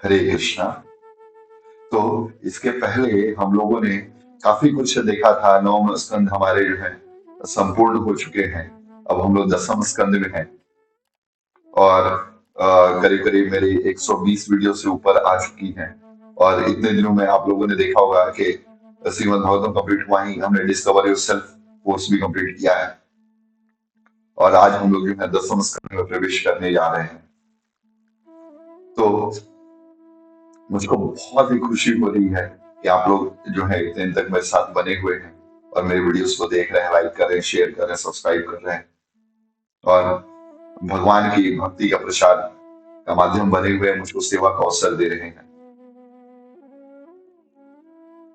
हरे कृष्णा। तो इसके पहले हम लोगों ने काफी कुछ देखा था। 9 स्कंद हमारे जो है संपूर्ण हो चुके हैं। अब हम लोग 10वें स्कंद में हैं और करीब करीब मेरी 120 वीडियो से ऊपर आ चुकी हैं। और इतने दिनों में आप लोगों ने देखा होगा कि श्रीमद् भागवतम कंप्लीट हुआ ही हमने डिस्कवर योरसेल्फ कोर्स भी कंप्लीट किया है। और आज हम लोग जो है 10वें स्कंद में प्रवेश करने जा रहे हैं। तो मुझको बहुत ही खुशी हो रही है कि आप लोग जो है इतने दिन तक मेरे साथ बने हुए हैं और मेरे वीडियोस को देख रहे हैं, लाइक कर रहे हैं, शेयर कर रहे हैं, सब्सक्राइब कर रहे हैं और भगवान की भक्ति का प्रचार का माध्यम बने हुए हैं, मुझको सेवा का अवसर दे रहे हैं।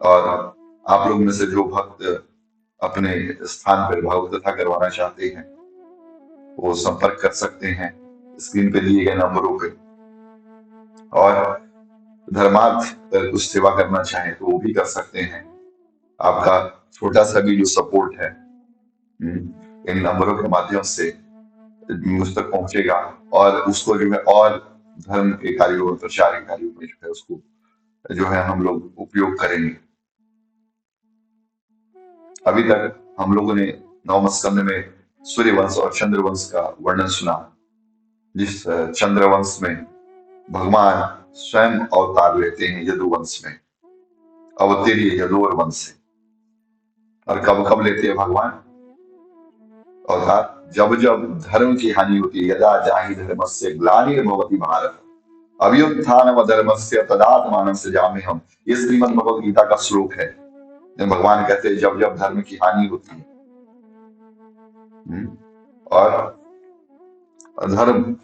और आप लोग में से जो भक्त अपने स्थान पर भागवत कथा करवाना चाहते हैं वो संपर्क कर सकते हैं स्क्रीन पे दिए गए नंबरों पे। और धर्मार्थ अगर कुछ सेवा करना चाहें तो वो भी कर सकते हैं। आपका छोटा सा भी जो सपोर्ट है इन नंबरों के माध्यम से मुझ तक पहुंचेगा और उसको जो है और धर्म के कार्यों और प्रचार के कार्यों में जो है उसको जो है हम लोग उपयोग करेंगे। अभी तक हम लोगों ने 9वें स्कंद में सूर्यवंश और चंद्रवंश का वर्णन सुना, जिस चंद्रवंश में भगवान स्वयं अवतार लेते हैं यदुवंश में, अवतीर्य यदुवर वंश से। और कब कब लेते हैं भगवान अवतार? जब जब धर्म की हानि होती है। यदा जाहि धर्मस्य ग्लानिर्भवति भारत अभ्युत्थानम अधर्मस्य तदात्मानं सृजाम्यहम्। ये श्रीमद् भगवद गीता का श्लोक है। भगवान कहते हैं जब जब धर्म की हानि होती है और अधर्म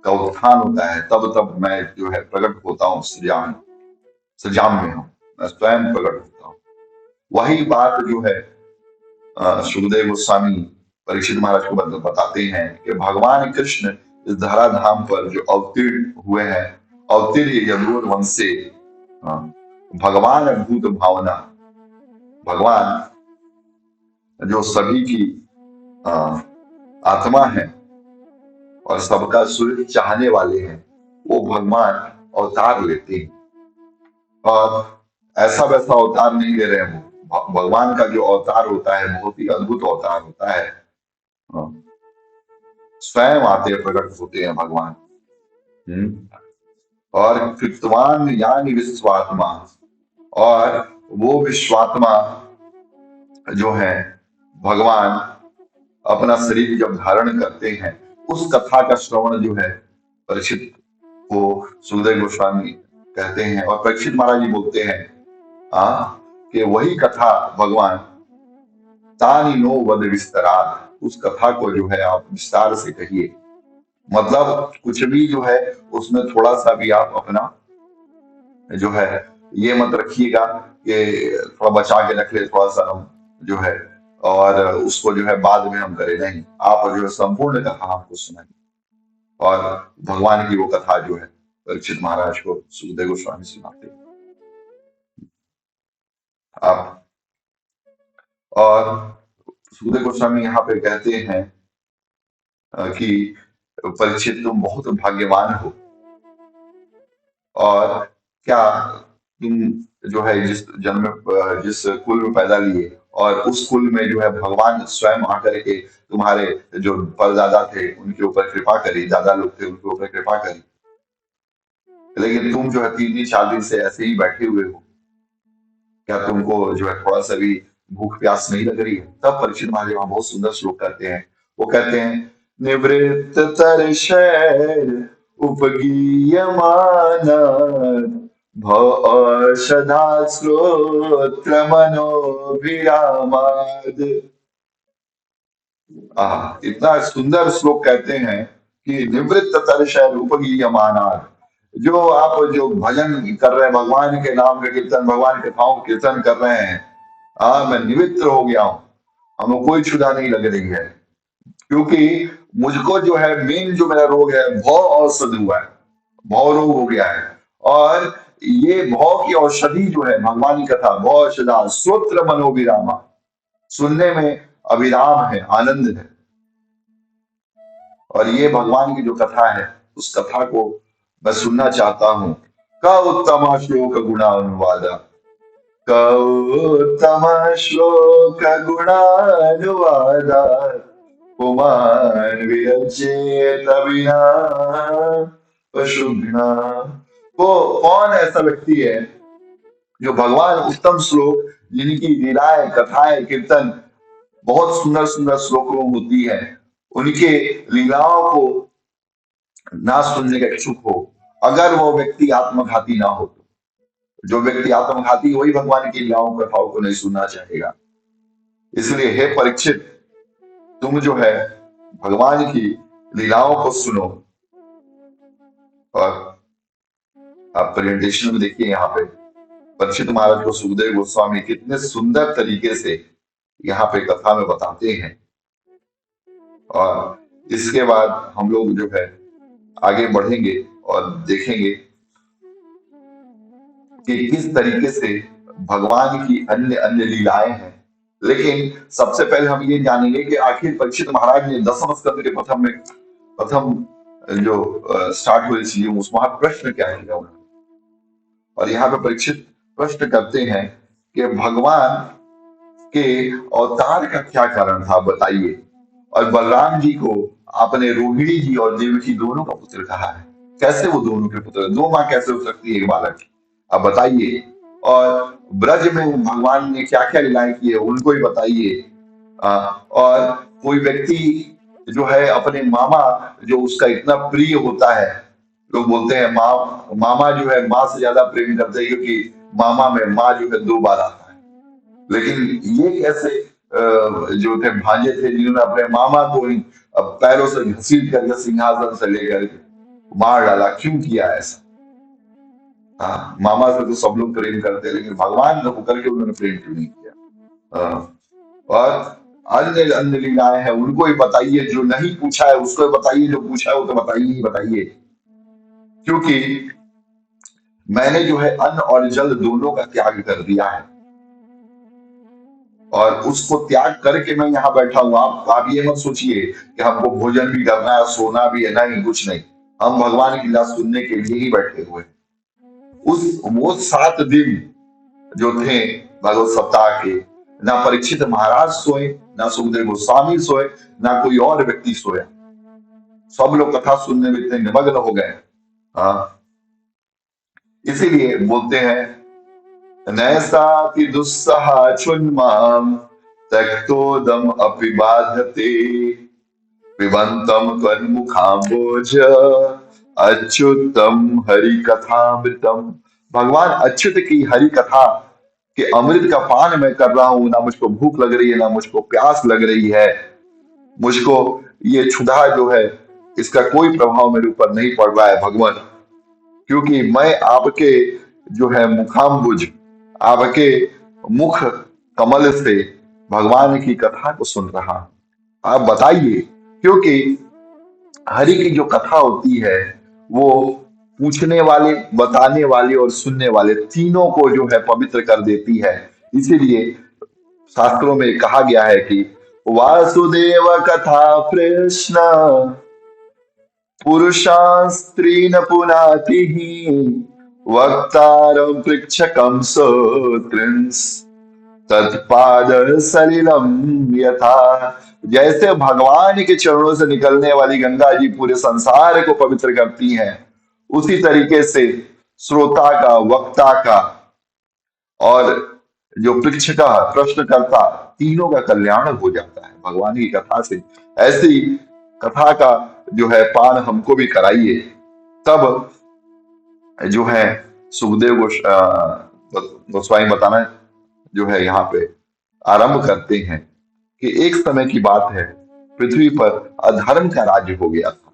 का उत्थान होता है तब तब मैं जो है प्रकट होता हूँ, सृजाम में हूँ, मैं स्वयं प्रकट होता हूँ। वही बात जो है सुखदेव गोस्वामी परीक्षित महाराज को बताते हैं कि भगवान कृष्ण इस धराधाम पर जो अवतीर्ण हुए हैं, अवतीर्य यदुवर वंश से, भगवान भूत भावना, भगवान जो सभी की आत्मा है और सबका सुख चाहने वाले हैं, वो भगवान अवतार लेते हैं। और ऐसा वैसा अवतार नहीं ले रहे हैं। भगवान का जो अवतार होता है बहुत ही अद्भुत अवतार होता है। स्वयं आते प्रकट होते हैं भगवान। और कृतवान यानी विश्वात्मा, और वो विश्वात्मा जो है भगवान अपना शरीर जब धारण करते हैं, उस कथा का श्रवण जो है परीक्षित को सुखदेव गोस्वामी कहते हैं। और परीक्षित महाराज जी बोलते हैं कि वही कथा भगवान तानी नो वद विस्तरात, उस कथा को जो है आप विस्तार से कहिए। मतलब कुछ भी जो है उसमें थोड़ा सा भी आप अपना जो है ये मत रखिएगा कि थोड़ा बचा के रख ले, थोड़ा सा हम जो है और उसको जो है बाद में हम करें। नहीं, आप जो है संपूर्ण कथा हमको सुनाइए। और भगवान की वो कथा जो है परीक्षित महाराज को सुखदेव गोस्वामी सुनाते हैं आप। और सुखदेव गोस्वामी यहाँ पे कहते हैं कि परीक्षित तुम बहुत भाग्यवान हो, और क्या तुम जो है जिस जन्म जिस कुल में पैदा लिए और उस कुल में जो है भगवान स्वयं आकर के तुम्हारे जो परदादा थे उनके ऊपर कृपा करी, दादा लोग थे उनके ऊपर कृपा करी, लेकिन तुम जो है 3 दिन 4 दिन से ऐसे ही बैठे हुए हो, क्या तुमको जो है थोड़ा सा भी भूख प्यास नहीं लग रही है? तब परीक्षित महाराज वहां बहुत सुंदर श्लोक करते हैं। वो कहते हैं निवृत्त तरशैल उपगीयमान भौषधा श्रोत्र मनोभिरामाद। इतना सुंदर श्लोक कहते हैं कि निवृत्त तरशैल उपगीयमानाद, जो आप जो भजन कर रहे हैं, भगवान के नाम का कीर्तन, भगवान के कथाओं का कीर्तन कर रहे हैं, मैं निवृत्त हो गया हूं, हमें कोई क्षुधा नहीं लग रही है। क्योंकि मुझको जो है मेन जो मेरा रोग है भौ औषध हुआ है, भौ रोग हो गया है। और ये भौ की औषधि जो है भगवान की कथा, भौ औषधा श्रोत्र मनोविरामा, सुनने में अविराम है, आनंद है। और ये भगवान की जो कथा है उस कथा को मैं सुनना चाहता हूँ। क उत्तम श्लोक गुणानुवाद, क उत्तम श्लोक गुणानुवाद, पुमान् विरचेत विना पशुघ्ना। वो कौन ऐसा व्यक्ति है जो भगवान उत्तम श्लोक, जिनकी लीलाएं, कथाएं, कीर्तन बहुत सुंदर सुंदर श्लोकों में होती है, उनके लीलाओं को ना सुनने का इच्छुक हो, अगर वो व्यक्ति आत्मघाती ना हो तो। जो व्यक्ति आत्मघाती, वही भगवान की लीलाओं, कथाओं को नहीं सुनना चाहेगा। इसलिए हे परीक्षित, तुम जो है भगवान की लीलाओं को सुनो। और आप प्रेजेंटेशन में देखिए, यहाँ पे परीक्षित महाराज को सुखदेव गोस्वामी कितने सुंदर तरीके से यहाँ पे कथा में बताते हैं। और इसके बाद हम लोग जो है आगे बढ़ेंगे और देखेंगे कि किस तरीके से भगवान की अन्य अन्य लीलाएं हैं। लेकिन सबसे पहले हम ये जानेंगे कि आखिर परीक्षित महाराज ने दसम स्कंद के प्रथम जो स्टार्ट हुई चीजें, उसमें प्रश्न क्या किया उन्होंने। और यहाँ पे परीक्षित प्रश्न करते हैं कि भगवान के अवतार का क्या कारण था, बताइए। और बलराम जी को आपने रोहिणी जी और देवकी दोनों का पुत्र कहा है, कैसे वो दोनों के पुत्र, दो माँ कैसे हो सकती है एक बालक, आप बताइए। और ब्रज में भगवान ने क्या क्या लीलाएं की है, उनको ही बताइए। और कोई व्यक्ति जो है अपने मामा, जो उसका इतना प्रिय होता है, लोग बोलते हैं मामा जो है माँ से ज्यादा प्रेम करते हैं, क्योंकि मामा में माँ जो है 2 बार आता है। लेकिन ये कैसे जो थे भांजे थे, जिन्होंने अपने मामा को ही पैरों से घसीट करके सिंहासन से लेकर मार डाला, क्यों किया ऐसा? हाँ, मामा से तो सब लोग प्रेम करते हैं, लेकिन भगवान होकर के उन्होंने प्रेम क्यों नहीं किया? और अन्य अन्य लीलाएं हैं, उनको ही बताइए। जो नहीं पूछा है उसको ही बताइए, जो पूछा है वो तो बताइए ही बताइए। क्योंकि मैंने जो है अन्न और जल दोनों का त्याग कर दिया है, और उसको त्याग करके मैं यहाँ बैठा हूँ। आप ये मत सोचिए कि हमको भोजन भी करना है, सोना भी है, नहीं, कुछ नहीं। हम भगवान की लीला सुनने के लिए ही बैठे हुए हैं। वो 7 दिन जो थे भगवत सप्ताह के, ना परीक्षित महाराज सोए, ना सुखदेव गोस्वामी सोए, ना कोई और व्यक्ति सोया। सब लोग कथा सुनने में इतने निमग्न हो गए। हाँ, इसीलिए बोलते हैं, नैसाति दुस्सहा चुन्माम त्यक्तोदम अपि बाधते, पिबंतम त्वन्मुखाम्बोज अच्युतम हरि कथामृतम। भगवान अच्युत की हरि कथा के अमृत का पान मैं कर रहा हूं। ना मुझको भूख लग रही है, ना मुझको प्यास लग रही है। मुझको ये क्षुधा जो है, इसका कोई प्रभाव मेरे ऊपर नहीं पड़ रहा है भगवान, क्योंकि मैं आपके जो है मुखाम्बुज, आपके मुख कमल से भगवान की कथा को सुन रहा हूं। आप बताइए, क्योंकि हरि की जो कथा होती है वो पूछने वाले, बताने वाले और सुनने वाले तीनों को जो है पवित्र कर देती है। इसीलिए शास्त्रों में कहा गया है कि वासुदेव कथा कृष्ण पुरुषास्त्रीन पुनाति वक्तारं पृच्छकं सोत्रिंस तत्पाद सलिलम यथा। जैसे भगवान के चरणों से निकलने वाली गंगा जी पूरे संसार को पवित्र करती हैं, उसी तरीके से श्रोता का, वक्ता का और जो पृच्छका, प्रश्नकर्ता, तीनों का कल्याण हो जाता है भगवान की कथा से। ऐसी कथा का जो है पान हमको भी कराइए। तब जो है सुखदेव गोस्वामी बताना जो है यहाँ पे आरंभ करते हैं कि एक समय की बात है, पृथ्वी पर अधर्म का राज्य हो गया था।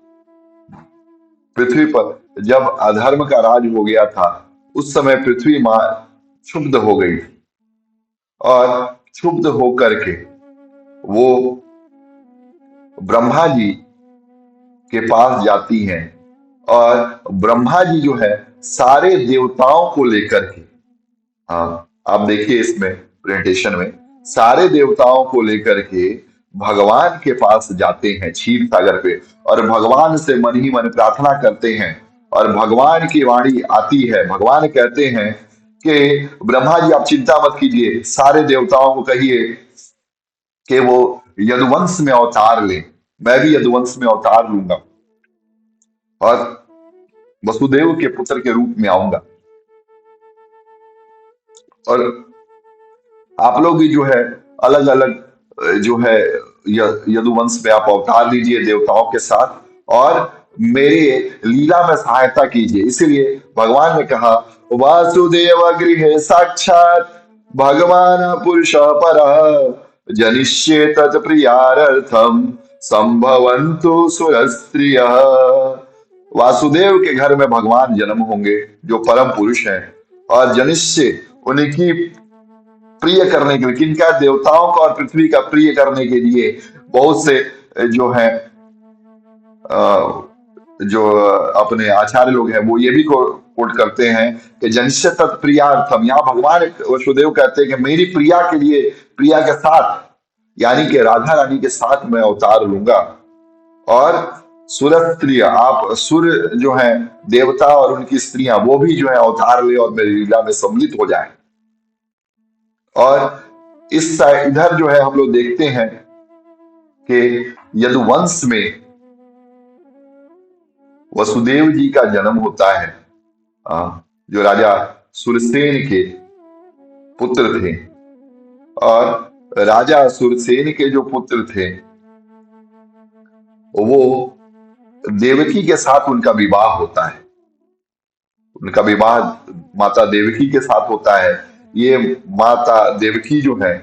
पृथ्वी पर जब अधर्म का राज हो गया था, उस समय पृथ्वी माँ क्षुब्ध हो गई थी, और क्षुब्ध होकर के वो ब्रह्मा जी के पास जाती हैं। और ब्रह्मा जी जो है सारे देवताओं को लेकर के, हाँ आप देखिए इसमें प्रेजेंटेशन में, सारे देवताओं को लेकर के भगवान के पास जाते हैं क्षीर सागर पे, और भगवान से मन ही मन प्रार्थना करते हैं। और भगवान की वाणी आती है। भगवान कहते हैं कि ब्रह्मा जी आप चिंता मत कीजिए, सारे देवताओं को कहिए कि वो यदुवंश में अवतार ले, मैं भी यदुवंश में अवतार लूंगा और वसुदेव के पुत्र के रूप में आऊंगा। और आप लोग भी जो है अलग अलग जो है यदुवंश में आप अवतार लीजिए देवताओं के साथ और मेरे लीला में सहायता कीजिए। इसीलिए भगवान ने कहा वासुदेव गृहे साक्षात भगवान पुरुष पर जनिष्ये तत् प्रियार्थम संभवन्तु सुरस्त्रिय। वासुदेव के घर में भगवान जन्म होंगे जो परम पुरुष हैं और जनिष्य उनकी प्रिय करने के लिए, किनका, देवताओं का और पृथ्वी का प्रिय करने के लिए बहुत से जो है जो अपने आचार्य लोग हैं वो ये भी कोट करते हैं कि जनिष्य तत्प्रियार्थम। यहाँ भगवान वसुदेव कहते हैं कि मेरी प्रिया के लिए, प्रिया के साथ यानी कि राधा रानी के साथ मैं अवतार लूंगा। और सुरस्त्रिय, आप सुर जो है देवता और उनकी स्त्रियां वो भी जो है अवतार ले और मेरी लीला में सम्मिलित हो जाए। और इस इधर जो है हम लोग देखते हैं कि यदुवंश में वसुदेव जी का जन्म होता है, जो राजा सुरसेन के पुत्र थे। और राजा सुरसेन के जो पुत्र थे वो देवकी के साथ उनका विवाह होता है। उनका विवाह माता देवकी के साथ होता है। ये माता देवकी जो है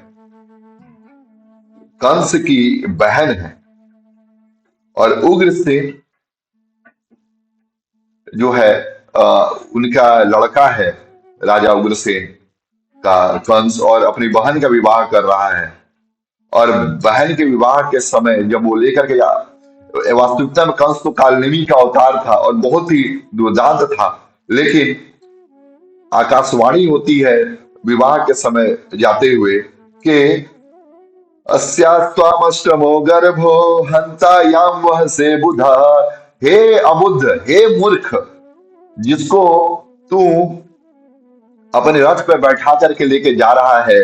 कंस की बहन है और उग्रसेन जो है उनका लड़का है। राजा उग्रसेन का कंस और अपनी बहन का विवाह कर रहा है। और बहन के विवाह के समय जब वो लेकर के वास्तविकता में कंस तो कालनेमी का अवतार था और बहुत ही दुर्दांत था, लेकिन आकाशवाणी होती है विवाह के समय जाते हुए कि अस्यास्त्वामष्टमो गर्भो हंतायाम वह से बुधा। हे अबुद्ध, हे मूर्ख, जिसको तू अपने रथ पर बैठा करके लेके जा रहा है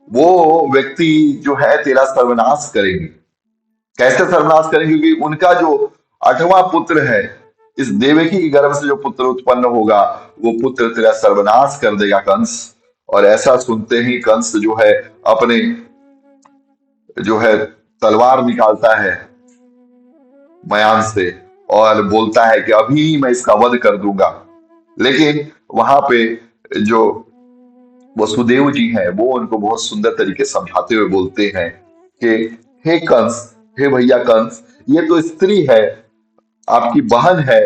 वो व्यक्ति जो है तेरा सर्वनाश करेंगे। कैसे सर्वनाश करेंगे? क्योंकि उनका जो 8वां पुत्र है, इस देवकी के गर्भ से जो पुत्र उत्पन्न होगा वो पुत्र तेरा सर्वनाश कर देगा कंस। और ऐसा सुनते ही कंस जो है अपने जो है तलवार निकालता है मयान से और बोलता है कि अभी मैं इसका वध कर दूंगा। लेकिन वहां पे जो वसुदेव जी हैं वो उनको बहुत सुंदर तरीके से समझाते हुए बोलते हैं कि हे कंस, हे भैया कंस, ये तो स्त्री है, आपकी बहन है,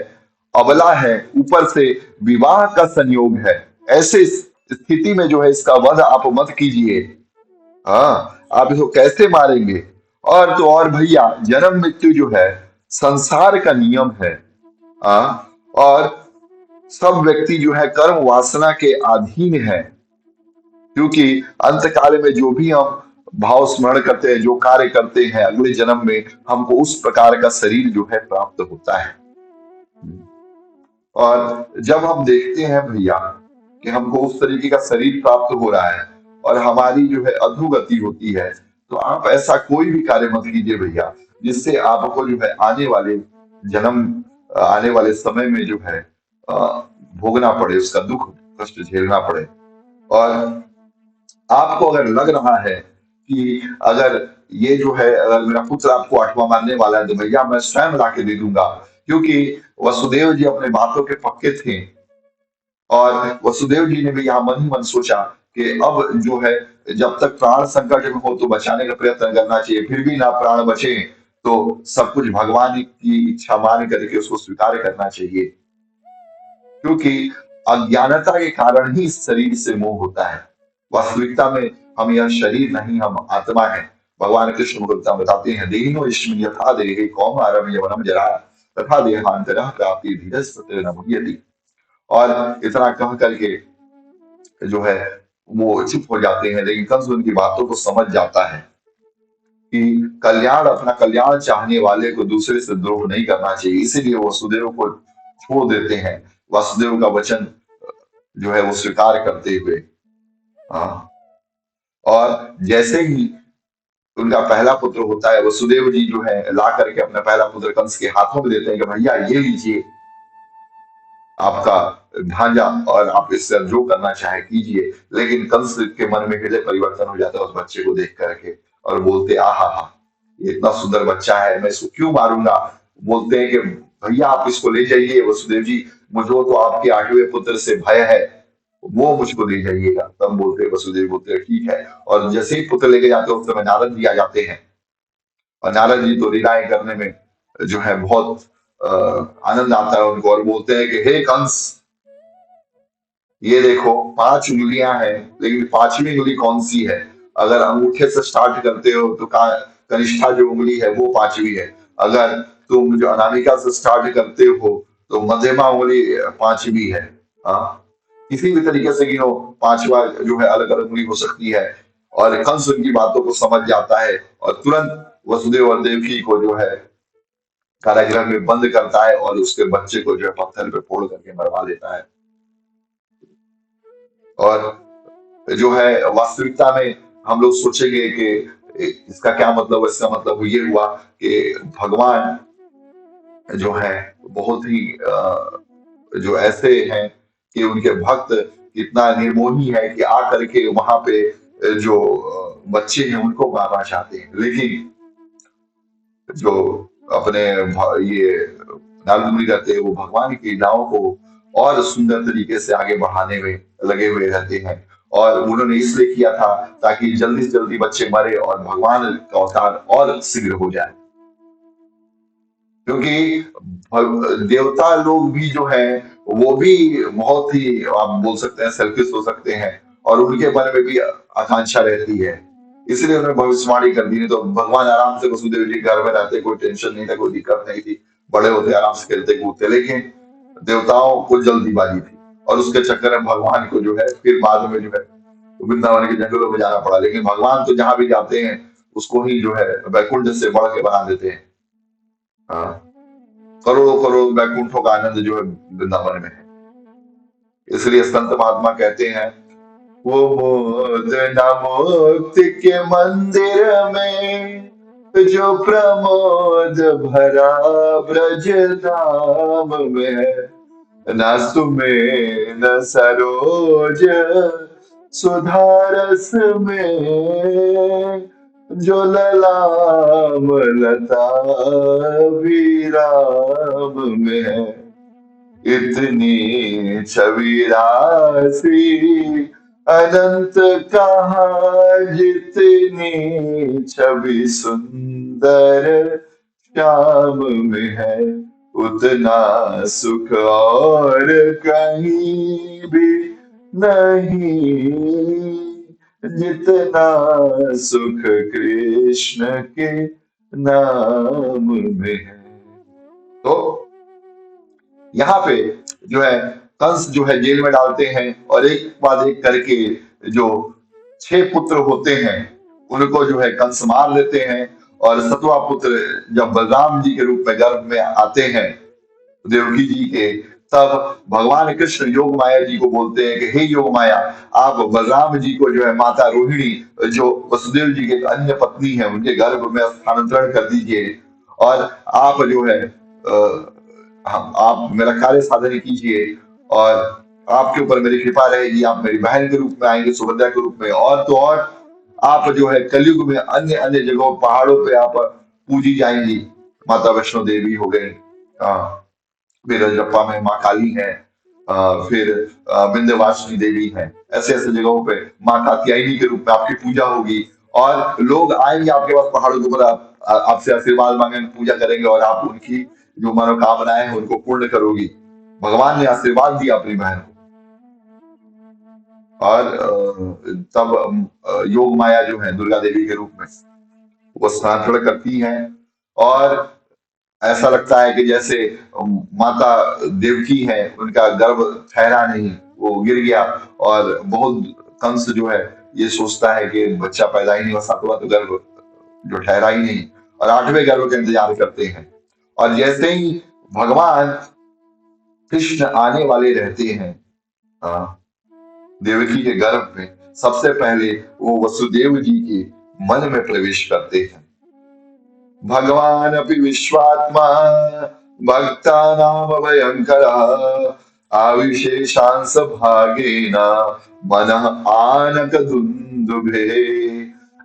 अबला है, ऊपर से विवाह का संयोग है। ऐसे स्थिति में जो है इसका वध आप मत कीजिए। हाँ, आप इसको कैसे मारेंगे? और तो और भैया, जन्म मृत्यु जो है संसार का नियम है। और सब व्यक्ति जो है कर्म वासना के अधीन है, क्योंकि अंत काल में जो भी हम भाव स्मरण करते हैं, जो कार्य करते हैं, अगले जन्म में हमको उस प्रकार का शरीर जो है प्राप्त होता है। और जब हम देखते हैं भैया कि हमको उस तरीके का शरीर प्राप्त हो रहा है और हमारी जो है अधोगति होती है, तो आप ऐसा कोई भी कार्य मत कीजिए भैया जिससे आपको जो है आने वाले जन्म, आने वाले समय में जो है भोगना पड़े, उसका दुख कष्ट झेलना पड़े। और आपको अगर लग रहा है कि अगर ये जो है, अगर मेरा पुत्र आपको 8वां मानने वाला है तो भैया मैं स्वयं ला के दे दूंगा, क्योंकि वसुदेव जी अपने बातों के पक्के थे। और वसुदेव जी ने भी यहाँ मन ही मन सोचा कि अब जो है जब तक प्राण संकट में हो तो बचाने का प्रयत्न करना चाहिए, फिर भी ना प्राण बचे तो सब कुछ भगवान की इच्छा मान करके उसको स्वीकार करना चाहिए, क्योंकि अज्ञानता के कारण ही इस शरीर से मोह होता है। वास्तविकता में हम यह शरीर नहीं, हम आत्मा है। भगवान कृष्ण भगवत बताते हैं देहिनो इष्म यथा देहे कौमारम यवनम जरा तथा देहांतरः प्राप्ति धीरस्तत्र न मुह्यति। और इतना कह करके जो है वो चुप हो जाते हैं, लेकिन कंस उनकी बातों को समझ जाता है कि कल्याण, अपना कल्याण चाहने वाले को दूसरे से द्रोह नहीं करना चाहिए। इसीलिए वो वसुदेव को छोड़ देते हैं वासुदेव का वचन जो है वो स्वीकार करते हुए। हाँ, और जैसे ही उनका पहला पुत्र होता है, वसुदेव जी जो है ला करके अपना पहला पुत्र कंस के हाथों में देते हैं कि भैया ये लीजिए आपका भांजा, और आप इससे जो करना चाहे कीजिए। लेकिन कंस के मन में हृदय परिवर्तन हो जाता है उस बच्चे को देख करके, और बोलते आहा हा, ये इतना सुंदर बच्चा है, मैं इसको क्यों मारूंगा। बोलते हैं कि भैया आप इसको ले जाइए वसुदेव जी, मुझे तो आपके 8वें पुत्र से भय है, वो मुझको ले जाइएगा। तब बोलते वसुदेव बोलते हैं ठीक है, और जैसे ही पुत्र लेके जाते हैं उस समय नारद जी आ जाते हैं, और नारद जी तो लीलाएं करने में जो है बहुत आनंद आता है उनको, और बोलते हैं कि हे कंस, ये देखो 5 उंगलियां हैं, लेकिन 5वीं उंगली कौन सी है। अगर अंगूठे से स्टार्ट करते हो तो कनिष्ठा जो उंगली है वो 5वीं है। अगर तुम जो अनामिका से स्टार्ट करते हो तो मध्यमा उंगली 5वीं है। हाँ, किसी भी तरीके से गिनो, 5वां जो है अलग अलग उंगली हो सकती है। और कंस उनकी बातों को समझ जाता है, और तुरंत वसुदेव और देवकी को जो है कारागृह में बंद करता है, और उसके बच्चे को जो है पत्थर पे फोड़ करके मरवा देता है। और जो है वास्तविकता में हम लोग सोचेंगे कि इसका क्या मतलब है। इसका मतलब ये हुआ कि भगवान जो है बहुत ही जो ऐसे हैं कि उनके भक्त इतना निर्मोही है कि आ करके वहां पे जो बच्चे हैं उनको मारना चाहते हैं। लेकिन जो अपने ये नारद मुनि रहते हैं वो भगवान की लीलाओं को और सुंदर तरीके से आगे बढ़ाने में लगे हुए रहते हैं। और उन्होंने इसलिए किया था ताकि जल्दी से जल्दी बच्चे मरे और भगवान का अवतार और शीघ्र हो जाए। क्योंकि देवता लोग भी जो है वो भी बहुत ही, आप बोल सकते हैं, सेल्फिश हो सकते हैं, और उनके मन में भी आकांक्षा रहती है। इसलिए उन्होंने भविष्यवाणी कर दी। नहीं तो भगवान आराम से वसुदेव जी घर में रहते, कोई टेंशन नहीं था, कोई दिक्कत नहीं थी, बड़े होते आराम से खेलते कूदते। लेकिन देवताओं को जल्दीबाजी थी, और उसके चक्कर में भगवान को जो है फिर बाद में जो है वृंदावन के जंगलों में जाना पड़ा। लेकिन भगवान तो जहां भी जाते हैं उसको ही जो है वैकुंठ से बढ़ के बना देते हैं। हाँ, करोड़ों करोड़ वैकुंठों का आनंद जो है वृंदावन में है। इसलिए संत महात्मा कहते हैं, वो मोद न मुक्ति के मंदिर में जो प्रमोद भरा ब्रज धाम में है। न सुमेर न सरोज सुधारस में जो ललाम लता विराम में है। इतनी छवि राशि अनंत कहाँ, जितनी छवि सुंदर श्याम में है। उतना सुख और कहीं भी नहीं, जितना सुख कृष्ण के नाम में है। तो यहाँ पे जो है कंस जो है जेल में डालते हैं, और एक बाद एक करके जो 6 पुत्र होते हैं उनको जो है कंस मार देते हैं। और 7वां पुत्र जब बलराम जी के रूप में गर्भ में आते हैं देवकी जी के, तब भगवान कृष्ण योग माया जी को बोलते हैं कि हे योग माया, आप बलराम जी को जो है माता रोहिणी जो वसुदेव जी के अन्य पत्नी है उनके गर्भ में स्थानांतरण कर दीजिए, और आप जो है आप मेरा कार्य साधन कीजिए, और आपके ऊपर मेरी कृपा रहेगी। आप मेरी बहन के रूप में आएंगे, सुभद्रा के रूप में, और तो और आप जो है कलयुग में अन्य अन्य जगहों पहाड़ों पे आप पूजी जाएंगी। माता वैष्णो देवी हो गई, फिर रजरप्पा में माँ काली है, फिर विंध्यवासिनी देवी है। ऐसे ऐसे जगहों पे माँ कात्यायनी के रूप में आपकी पूजा होगी, और लोग आएंगे आपके पास पहाड़ों के ऊपर, आपसे आशीर्वाद मांगेंगे, पूजा करेंगे, और आप उनकी जो मनोकामनाएं हैं उनको पूर्ण करोगी। भगवान ने आशीर्वाद दिया अपनी बहन को। और तब योग माया जो है दुर्गा देवी के रूप में वो स्नान करती हैं, और ऐसा लगता है कि जैसे माता देवकी है उनका गर्भ ठहरा नहीं, वो गिर गया। और बहुत कंस जो है ये सोचता है कि बच्चा पैदा ही नहीं हुआ, 7वां तो गर्भ जो ठहरा ही नहीं, और 8वें गर्भ का इंतजार करते हैं। और जैसे ही भगवान कृष्ण आने वाले रहते हैं देवकी के गर्भ में, सबसे पहले वो वसुदेव जी के मन में प्रवेश करते हैं। भगवान अपि विश्वात्मा भक्तानाम भयंकरः आविशेषांस भागेन मनः आनक दुंदुभे।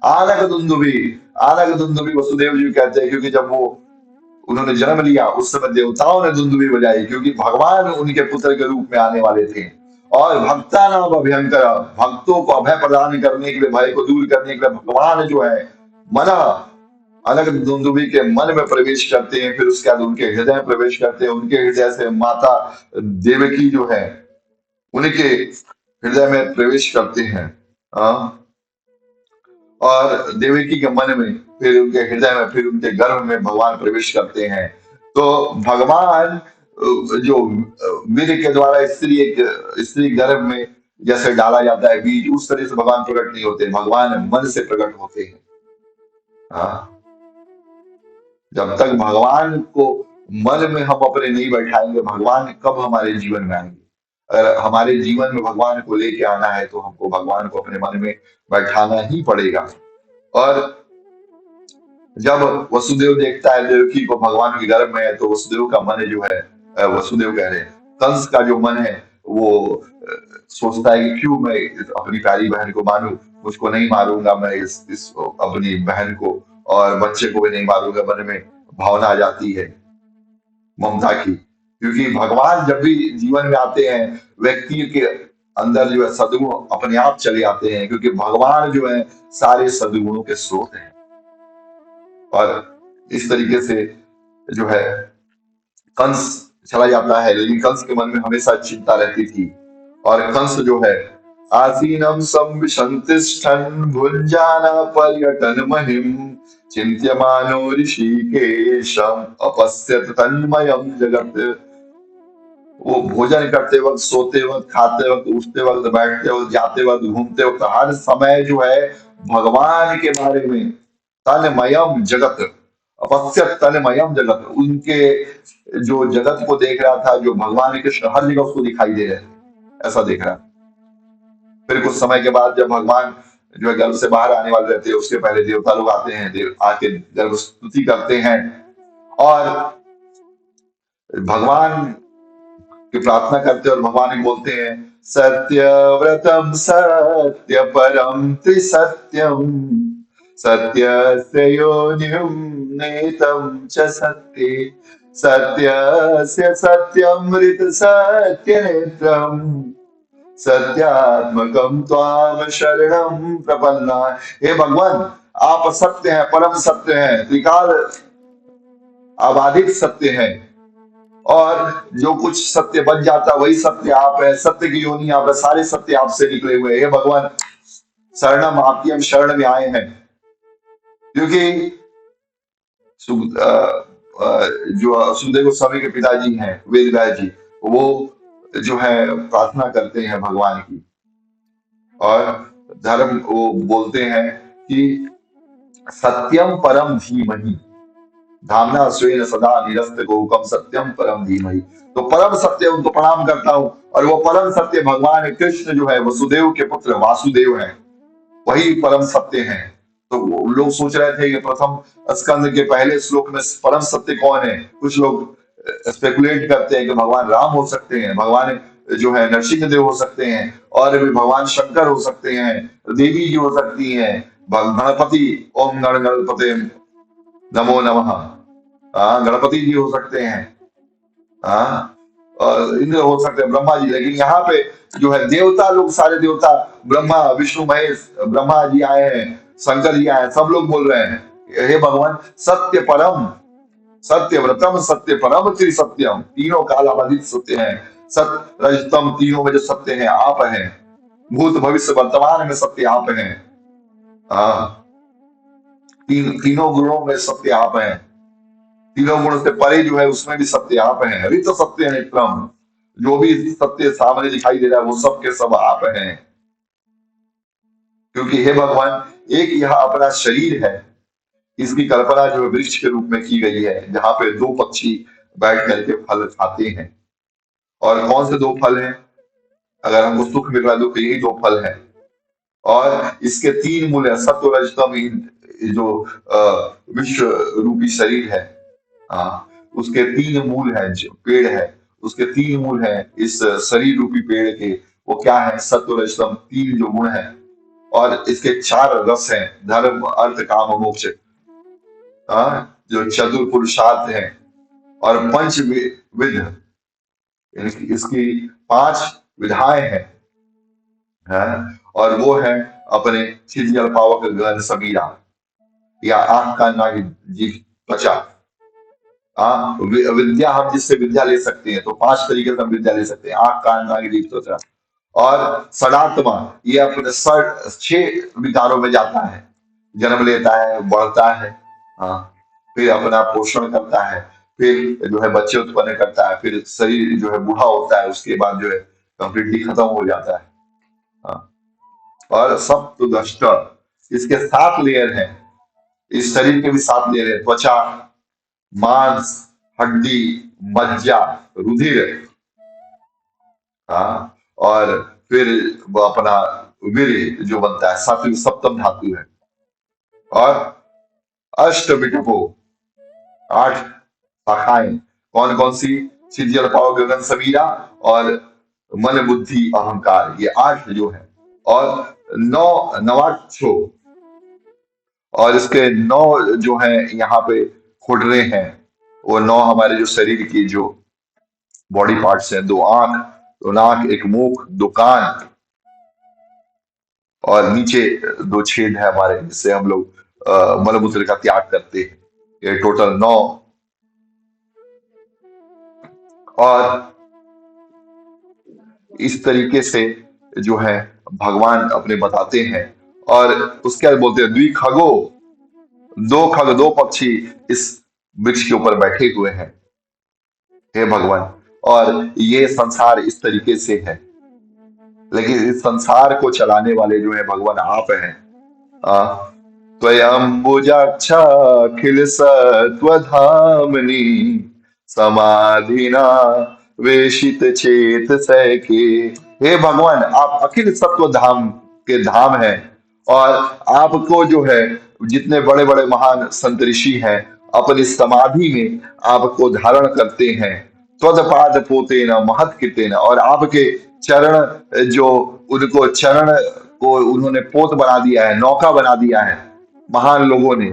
आनक दुंदुभि, आनक दुंदुभि वसुदेव जी कहते हैं, क्योंकि जब वो उन्होंने जन्म लिया उस समय देवताओं ने दुंदुभि बजाई, क्योंकि भगवान उनके पुत्र के रूप में आने वाले थे। और भक्ता नाम अभयंकर, भक्तों को अभय प्रदान करने के लिए, भय को दूर करने के लिए भगवान जो है मना अलग दुंदुभि के मन में प्रवेश करते हैं, फिर उसके बाद उनके हृदय में प्रवेश करते हैं। उनके हृदय से माता देवकी जो है उनके हृदय में प्रवेश करते हैं। और देवकी के मन में, फिर उनके हृदय में, फिर उनके गर्भ में भगवान प्रवेश करते हैं। तो भगवान जो वीर्य के द्वारा स्त्री गर्भ में जैसे डाला जाता है बीज, उस तरह से भगवान प्रकट नहीं होते, भगवान मन से प्रकट होते हैं। हाँ, जब तक भगवान को मन में हम अपने नहीं बैठाएंगे, भगवान कब हमारे जीवन में आएंगे? अगर हमारे जीवन में भगवान को लेके आना है तो हमको भगवान को अपने मन में बैठाना ही पड़ेगा। और जब वसुदेव देखता है देवकी को भगवान के गर्भ में है, तो वसुदेव का मन जो है, वसुदेव कह रहे हैं, कंस का जो मन है वो सोचता है कि क्यों मैं अपनी प्यारी बहन को मारूं, मुझको नहीं मारूंगा मैं इस अपनी बहन को और बच्चे को भी नहीं मारूंगा। मन में भावना आ जाती है ममता की, क्योंकि भगवान जब भी जीवन में आते हैं व्यक्ति के अंदर जो है सद्गुण अपने आप चले आते हैं, क्योंकि भगवान जो है सारे सद्गुणों के स्रोत हैं। और इस तरीके से जो है कंस चला जाता है, लेकिन कंस के मन में हमेशा चिंता रहती थी। और कंस जो है आसीनम संविशंतिष्ठन् भुंजाना पर्यटन महिम चिंत्यमानो ऋषिकेशम अपश्यत तन्मयम जगत। वो भोजन करते वक्त, सोते वक्त, खाते वक्त, उठते वक्त, बैठते वक्त, जाते वक्त, घूमते वक्त, हर समय जो है भगवान के बारे में तन्मयम जगत, अपश्यत तन्मयम जगत, उनके जो जगत को देख रहा था, जो भगवान कृष्ण हर जगह उसको दिखाई दे रहे थे, ऐसा देख रहा। फिर कुछ समय के बाद जब भगवान जो है गर्भ से बाहर आने वाले रहते हैं, उसके पहले देवता लोग आते हैं, आके गर्भ स्तुति करते हैं और भगवान की प्रार्थना करते हैं। और भगवान बोलते हैं सत्यव्रतम सत्य परम त्रिसत्यम सत्यस्य योनिं नेतम च सत्ये सत्यस्य सत्यमृत सत्य नेत्रम सत्यात्मकम त्वाम शरणम प्रपन्ना। हे भगवान, आप सत्य हैं, परम सत्य हैं, त्रिकाल अबाधित सत्य हैं, और जो कुछ सत्य बन जाता वही सत्य आप है, सत्य की योनि आप है, सारे सत्य आपसे निकले हुए। हे भगवान, शरणम, आपकी हम शरण में आए हैं। क्योंकि जो सुखदेव गोस्वामी के पिताजी हैं वेद व्यास जी, वो जो है प्रार्थना करते हैं भगवान की, और धर्म वो बोलते हैं कि सत्यम परम धीमहि धामना स्वेन सदा निरस्त गोकम सत्यम परम धीमहि। तो परम सत्य उनको प्रणाम करता हूँ, और वो परम सत्य भगवान कृष्ण जो है वसुदेव के पुत्र वासुदेव हैं, वही परम सत्य हैं। तो लोग सोच रहे थे कि प्रथम स्कंद के पहले श्लोक में परम सत्य कौन है। कुछ लोग स्पेकुलेट करते हैं कि भगवान राम हो सकते हैं, भगवान जो है नरसिंह देव हो सकते हैं, और भी भगवान शंकर हो सकते हैं, देवी जी हो सकती हैं, गणपति, ओम गण गणपति नमो नमः, गणपति जी हो सकते हैं, इंद्र हो सकते हैं, ब्रह्मा जी। लेकिन यहाँ पे जो है देवता लोग, सारे देवता, ब्रह्मा विष्णु महेश, ब्रह्मा जी आए हैं, शंकर जी आए हैं, सब लोग बोल रहे हैं हे भगवान सत्य परम सत्य व्रतम सत्य परम त्रिसत्यम, तीनों काल अबाधित सत्य हैं, सत्य रजतम, तीनों में जो सत्य है आप हैं, भूत भविष्य वर्तमान में सत्य आप हैं, तीनों गुणों में सत्य आप हैं, तीनों गुण से परे जो है उसमें भी सत्य आप हैं। अभी तो सत्य नेत्रम, जो भी सत्य सामने दिखाई दे रहा है वो सब के सब आप हैं। क्योंकि हे भगवान, एक यह अपना शरीर है, इसकी कल्पना जो है वृक्ष के रूप में की गई है, जहां पे दो पक्षी बैठ करके फल खाते हैं, और कौन से दो फल हैं? अगर हमको सुख मिल रहा है दुख, यही दो फल हैं। और इसके तीन मूल है, सत्व रजतम, जो विश्व रूपी शरीर है, उसके तीन मूल हैं, जो पेड़ है उसके तीन मूल हैं इस शरीर रूपी पेड़ के। वो क्या है? सत्व रजतम, तीन जो गुण है। और इसके चार रस हैं, धर्म अर्थ काम और मोक्ष, जो चतुर पुरुषार्थ है। और विध, इसकी पांच विधाएं हैं, और वो है अपने क्षितिज जल पावक गगन समीरा, या आंख कान नाक जीभ त्वचा। विद्या, हम जिससे विद्या ले सकते हैं, तो पांच तरीके से हम विद्या ले सकते हैं: आंख कान नाक जीभ त्वचा। और सदात्मा, ये अपने छह विकारों में जाता है, जन्म लेता है, बढ़ता है, हाँ, फिर अपना पोषण करता है, फिर जो है बच्चे उत्पन्न करता है, फिर शरीर जो है बूढ़ा होता है, उसके बाद जो है कंप्लीटली खत्म हो जाता है। हाँ। और सप्तदष्ट, इसके 7 लेयर हैं। इस शरीर के भी 7 लेयर है: त्वचा, मांस, हड्डी, मज्जा, रुधिर, हाँ, और फिर वो अपना वीर्य जो बनता है, सातवीं सप्तम धातु है। और अष्ट विटपो, 8 शाखाएं, कौन कौन सी? क्षितिज जल पावक गगन समीरा और मन बुद्धि अहंकार, ये 8 जो है। और 9 नवाक्षो, और इसके 9 जो है यहाँ पे खुडरे हैं। वो 9 हमारे जो शरीर की जो बॉडी पार्ट्स हैं: 2 आंख, 2 नाक, 1 मुख, 2 कान, और नीचे 2 छेद है हमारे, जिससे हम लोग मलमूत्र का त्याग करते हैं। ये टोटल 9। और इस तरीके से जो है भगवान अपने बताते हैं। और उसके बाद बोलते हैं द्विखगो, 2 खग, 2 पक्षी इस वृक्ष के ऊपर बैठे हुए हैं, हे भगवान। और ये संसार इस तरीके से है, लेकिन इस संसार को चलाने वाले जो है भगवान आप हैं। त्वयंबुजाक्षाखिल सत्वधामनि समाधिना वेशित चेत सैके। हे भगवान, आप अखिल सत्व धाम के धाम हैं। और आपको जो है जितने बड़े बड़े महान संत ऋषि हैं, अपनी समाधि में आपको धारण करते हैं। त्वदपाद पोते न महत कृतेन, और आपके चरण जो, उनको चरण को उन्होंने पोत बना दिया है, नौका बना दिया है महान लोगों ने।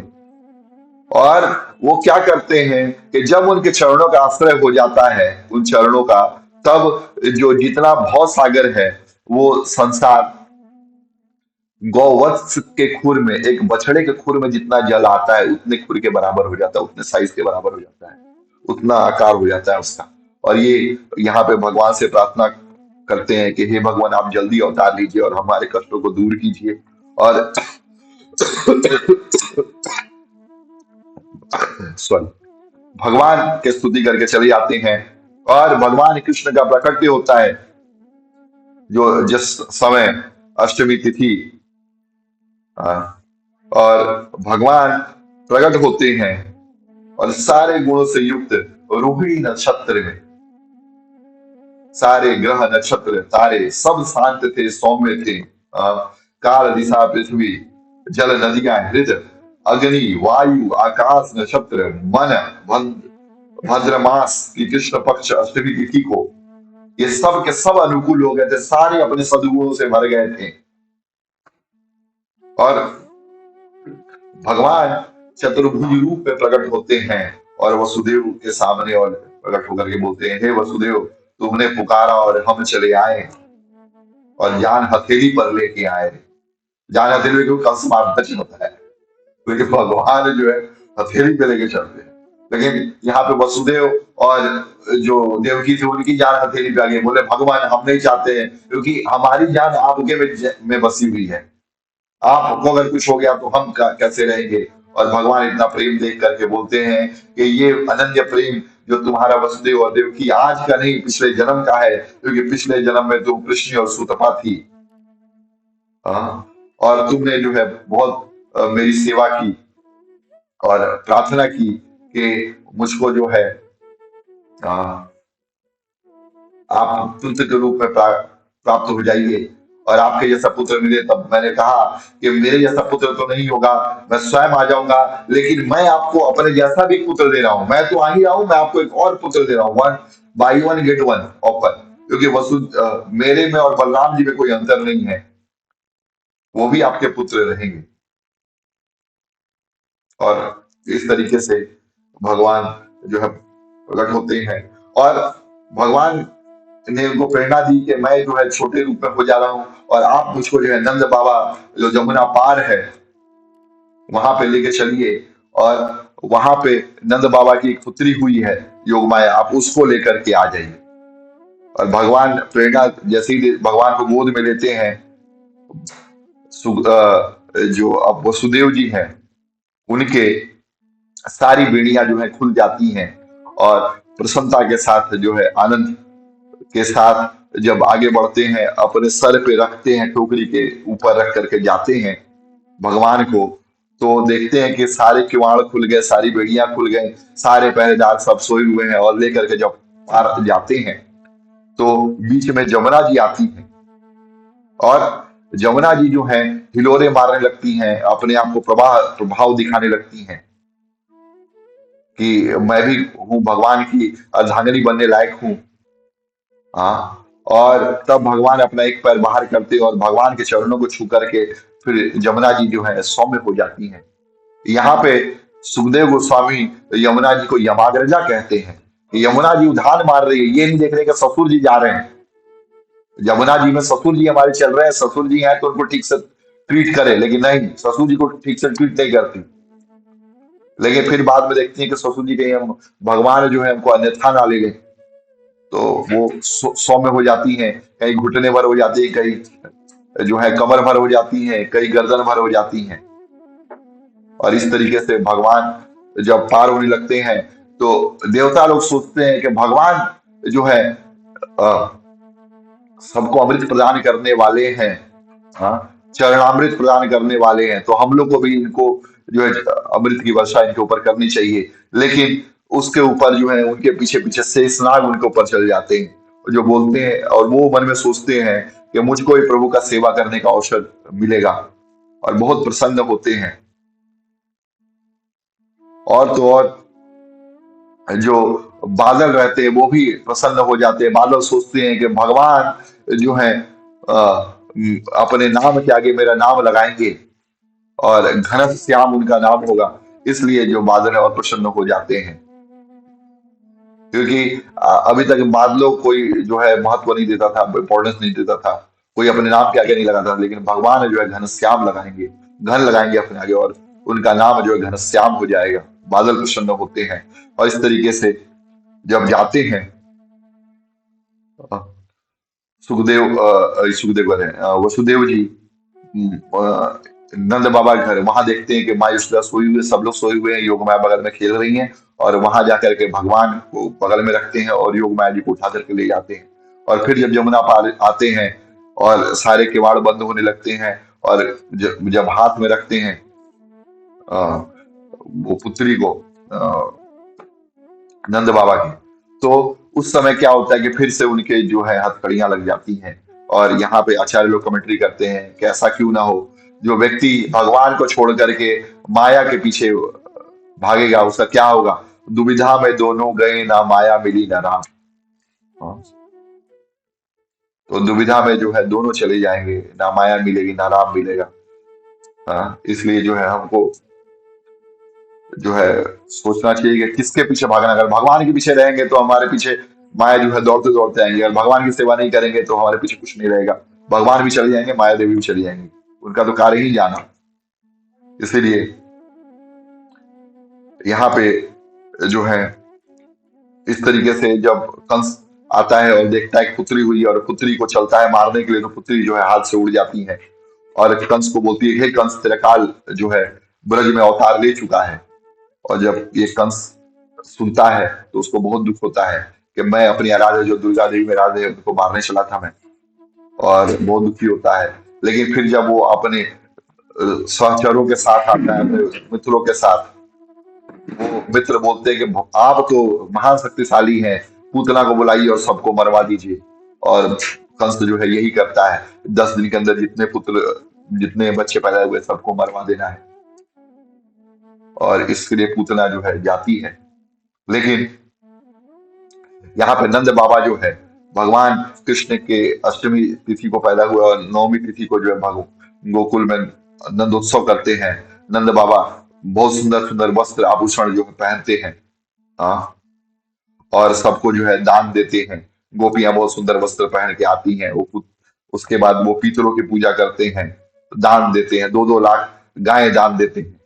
और वो क्या करते हैं कि जब उनके चरणों का आश्रय हो जाता है, उन चरणों का, तब जो जितना भव सागर है, वो संसार गौवत्स के खुर में, एक बछड़े के खुर में जितना जल आता है, उतने खुर के बराबर हो जाता है, उतने साइज के बराबर हो जाता है, उतना आकार हो जाता है उसका। और ये यहाँ पे भगवान से प्रार्थना करते हैं कि हे भगवान, आप जल्दी अवतार लीजिए और हमारे कष्टों को दूर कीजिए। और सॉरी, भगवान के स्तुति करके चले जाते हैं। और भगवान कृष्ण का प्रकट होता है, जो जिस समय अष्टमी तिथि, और भगवान प्रकट होते हैं, और सारे गुणों से युक्त रोहिणी नक्षत्र में सारे ग्रह नक्षत्र तारे सब शांत थे, सौम्य थे। काल दिशा पृथ्वी जल नदियां हृद अग्नि वायु आकाश नक्षत्र मन भद्रमास की कृष्ण पक्ष अष्टमी तिथि को, ये सब के सब अनुकूल हो गए थे, सारे अपने सदगुणों से भर गए थे। और भगवान चतुर्भुज रूप में प्रकट होते हैं, और वसुदेव के सामने और प्रकट होकर के बोलते हैं, हे वसुदेव, तुमने पुकारा और हम चले आए, और जान हथेली पर लेके आए। जान हथेली क्यों? कंस मार्दच होता है, क्योंकि भगवान जो है हथेली पे लेके चलते हैं। लेकिन यहाँ पे वसुदेव और जो देवकी थी, उनकी जान हथेली पे आ गई। बोले भगवान, हम नहीं चाहते हैं, क्योंकि हमारी जान आपके में बसी हुई है, आपको अगर कुछ हो गया तो हम कैसे रहेंगे। और भगवान इतना प्रेम देख करके बोलते हैं कि ये अनन्य प्रेम जो तुम्हारा वसुदेव और देवकी आज का नहीं, पिछले जन्म का है, क्योंकि पिछले जन्म में तुम कृष्ण और सुतपा थी। और तुमने जो है बहुत मेरी सेवा की और प्रार्थना की कि मुझको जो है आप पुत्र के रूप में प्राप्त हो जाइए और आपके जैसा पुत्र मिले। तब मैंने कहा कि मेरे जैसा पुत्र तो नहीं होगा, मैं स्वयं आ जाऊंगा, लेकिन मैं आपको अपने जैसा भी पुत्र दे रहा हूं। मैं तो आ ही रहा हूं, मैं आपको एक और पुत्र दे रहा हूं, one by one get one offer. क्योंकि मेरे में और बलराम जी में कोई अंतर नहीं है, वो भी आपके पुत्र रहेंगे। और इस तरीके से भगवान जो है प्रकट होते हैं। और भगवान ने उनको प्रेरणा दी कि मैं जो है छोटे रूप में हो जा रहा हूँ, और आप मुझको जो है नंद बाबा जो जमुना पार है वहां पे लेके चलिए। और वहां पे नंद बाबा की एक पुत्री हुई है योग माया, आप उसको लेकर के आ जाइए। और भगवान प्रेरणा जैसे ही भगवान को गोद में लेते हैं, जो अब वसुदेव जी हैं उनके सारी बेड़ियां जो है खुल जाती हैं, और प्रसन्नता के साथ जो है आनंद के साथ जब आगे बढ़ते हैं, अपने सर पे रखते हैं, टोकरी के ऊपर रख करके जाते हैं भगवान को, तो देखते हैं कि सारे किवाड़ खुल गए, सारी बेड़ियां खुल गए, सारे पहरेदार सब सोए हुए हैं। और लेकर के जब पार जाते हैं तो बीच में जमुना जी आती हैं, और जमुना जी जो है हिलोरे मारने लगती हैं, अपने आप को प्रभाव दिखाने लगती हैं कि मैं भी हूँ, भगवान की अर्धांगिनी बनने लायक हूँ। हाँ, और तब भगवान अपना एक पैर बाहर करते और भगवान के चरणों को छू करके फिर जमुना जी जो है सौम्य हो जाती हैं। यहाँ पे सुखदेव गोस्वामी यमुना जी को यमाग्रजा कहते हैं कि यमुना जी उधान मार रही है, ये नहीं देख रहे कि ससुर जी जा रहे हैं। यमुना जी में ससुर जी हमारे चल रहे हैं, ससुर जी हैं तो उनको ठीक से ट्रीट करे, लेकिन नहीं, ससुर जी को ठीक से ट्रीट नहीं करती। लेकिन फिर बाद में देखती है कि ससुर जी कहीं हम भगवान जो है हमको अन्यथा ना ले लें, तो वो सौम्य हो जाती हैं, कहीं घुटने भर हो जाती है, कहीं जो है कमर भर हो जाती हैं, कहीं गर्दन भर हो जाती हैं। और इस तरीके से भगवान जब पार होने लगते हैं तो देवता लोग सोचते हैं कि भगवान जो है सबको अमृत प्रदान करने वाले हैं, हाँ, चरणामृत प्रदान करने वाले हैं, तो हम लोग को भी इनको जो है अमृत की वर्षा इनके ऊपर करनी चाहिए। लेकिन उसके ऊपर जो है उनके पीछे पीछे शेषनाग उनके ऊपर चल जाते हैं, जो बोलते हैं, और वो मन में सोचते हैं कि मुझको ही प्रभु का सेवा करने का अवसर मिलेगा, और बहुत प्रसन्न होते हैं। और तो और जो बादल रहते हैं वो भी प्रसन्न हो जाते हैं। बादल सोचते हैं कि भगवान जो है अपने नाम के आगे मेरा नाम लगाएंगे, और घनस श्याम उनका नाम होगा, इसलिए जो बादल है और प्रसन्न हो जाते हैं। क्योंकि अभी तक बादलों को कोई जो है महत्व नहीं देता था, इंपॉर्टेंस नहीं देता था, कोई अपने नाम के आगे नहीं लगाता था, लेकिन भगवान जो है घनश्याम लगाएंगे, घन लगाएंगे अपने आगे, और उनका नाम जो है घनश्याम हो जाएगा, बादल प्रसन्न होते हैं। और इस तरीके से जब जाते हैं सुखदेव बोले वसुदेव जी नंद बाबा के घर, वहां देखते हैं कि माँ यशोदा सोई हुई, सब लोग सोए हुए हैं, योग माया बगल में खेल रही हैं, और वहां जाकर के भगवान को बगल में रखते हैं और योग माया जी को उठा करके ले जाते हैं। और फिर जब यमुना पार आते हैं और सारे किवाड़ बंद होने लगते हैं, और जब हाथ में रखते हैं अ, वो पुत्री को नंद बाबा की, तो उस समय क्या होता है कि फिर से उनके जो है हथकड़ियां लग जाती हैं। और यहाँ पे आचार्य लोग कमेंट्री करते हैं कि ऐसा क्यों ना हो, जो व्यक्ति भगवान को छोड़ करके माया के पीछे भागेगा उसका क्या होगा। दुविधा में दोनों गए, ना माया मिली ना राम। हाँ, तो दुविधा में जो है दोनों चले जाएंगे, ना माया मिलेगी ना राम मिलेगा। हाँ, इसलिए जो है हमको जो है सोचना चाहिए कि किसके पीछे भागना। अगर भगवान के पीछे रहेंगे तो हमारे पीछे माया जो है दौड़ते दौड़ते आएंगे, अगर भगवान की सेवा नहीं करेंगे तो हमारे पीछे कुछ नहीं रहेगा, भगवान भी चले जाएंगे, माया देवी भी चली जाएंगी, उनका तो कार्य ही जाना। इसीलिए यहाँ पे जो है इस तरीके से जब कंस आता है और देखता है कि पुत्री हुई, और पुत्री को चलता है मारने के लिए, तो पुत्री जो है हाथ से उड़ जाती है, और कंस को बोलती है, हे कंस, तेरा काल जो है ब्रज में अवतार ले चुका है। और जब ये कंस सुनता है तो उसको बहुत दुख होता है कि मैं अपनी आराध्य जो दुर्गा देवी में आराध्य है उनको मारने चला था मैं, और बहुत दुखी होता है। लेकिन फिर जब वो अपने सहचरों के साथ आता है, अपने मित्रों के साथ, वो मित्र बोलते हैं कि आप तो महान शक्तिशाली हैं, पूतना को बुलाइए और सबको मरवा दीजिए। और कंस जो है यही करता है, 10 दिन के अंदर जितने बच्चे पैदा हुए सबको मरवा देना है। और इसके लिए पूतना जो है जाती है। लेकिन यहाँ पे नंद बाबा जो है भगवान कृष्ण के अष्टमी तिथि को पैदा हुआ और नवमी तिथि को जो है गोकुल में नंद उत्सव करते हैं। नंद बाबा बहुत सुंदर सुंदर वस्त्र आभूषण जो है पहनते हैं। हाँ, और सबको जो है दान देते हैं। गोपियां बहुत सुंदर वस्त्र पहन के आती हैं। उसके बाद वो पितरों की पूजा करते हैं, दान देते हैं, 2-2 लाख गायें दान देते हैं।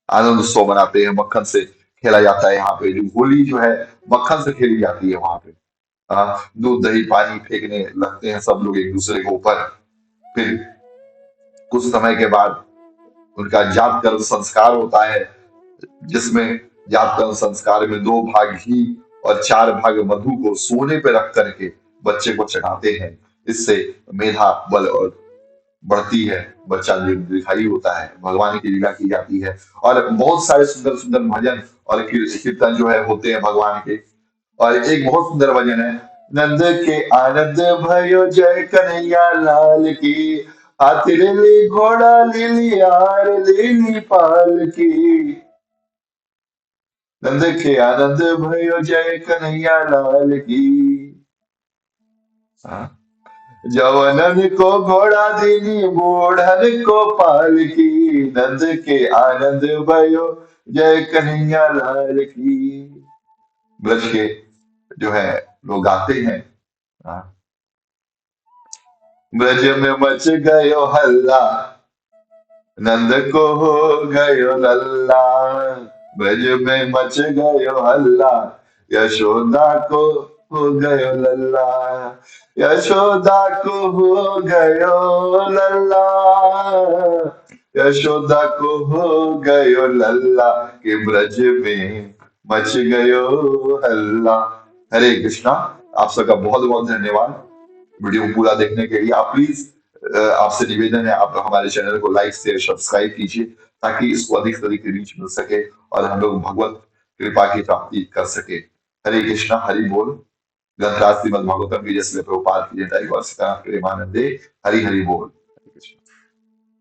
आनंद उत्सव मनाते हैं, मक्खन से खेला जाता है। यहाँ पे जो होली जो है मक्खन से खेली जाती है। वहां पे दूध दही पानी फेंकने लगते हैं सब लोग एक दूसरे के ऊपर। फिर कुछ समय के बाद उनका जात कर्म संस्कार होता है, जिसमें जात कर्म संस्कार में 2 भाग घी और 4 भाग मधु को सोने पे रख करके बच्चे को चढ़ाते हैं। इससे मेधा बल और बढ़ती है, बच्चा दिखाई होता है, भगवान की लीला की जाती है। और बहुत सारे सुंदर सुंदर भजन और कीर्तन जो है होते हैं भगवान के। और एक बहुत सुंदर भजन है, नंद के आनंद भयो जय कन्हैया लाल की, हाथी लिली घोड़ा लिली यार लिली पाल की। नंद के आनंद भयो जय कन्हैया लाल की। हाँ? जवनन को घोड़ा दीनी बूढ़न को पाल की, नंद के आनंद भयो जय कन्हैया लाल की। ब्रज के जो है लोग गाते हैं। हाँ। ब्रज में मच गयो हल्ला, नंद को हो गयो लल्ला। ब्रज में मच गयो हल्ला, यशोदा को हो गयो लल्ला। यशोदा को हो गयो लल्ला, यशोदा को हो गयो लल्ला, के ब्रज में मच गयो हल्ला। हरे कृष्णा। आप सबका बहुत बहुत धन्यवाद वीडियो को पूरा देखने के लिए। आप प्लीज, आपसे निवेदन है, आप हमारे चैनल को लाइक शेयर सब्सक्राइब कीजिए, ताकि इसको अधिक से अधिक रीच मिल सके और हम लोग भगवत कृपा की प्राप्ति कर सके। हरे कृष्णा, हरि बोल। ग्रंथराज श्रीमद् भागवतम की जय श्री प्रभुपाद की जय। प्रेमानंदे। हरि हरि बोल।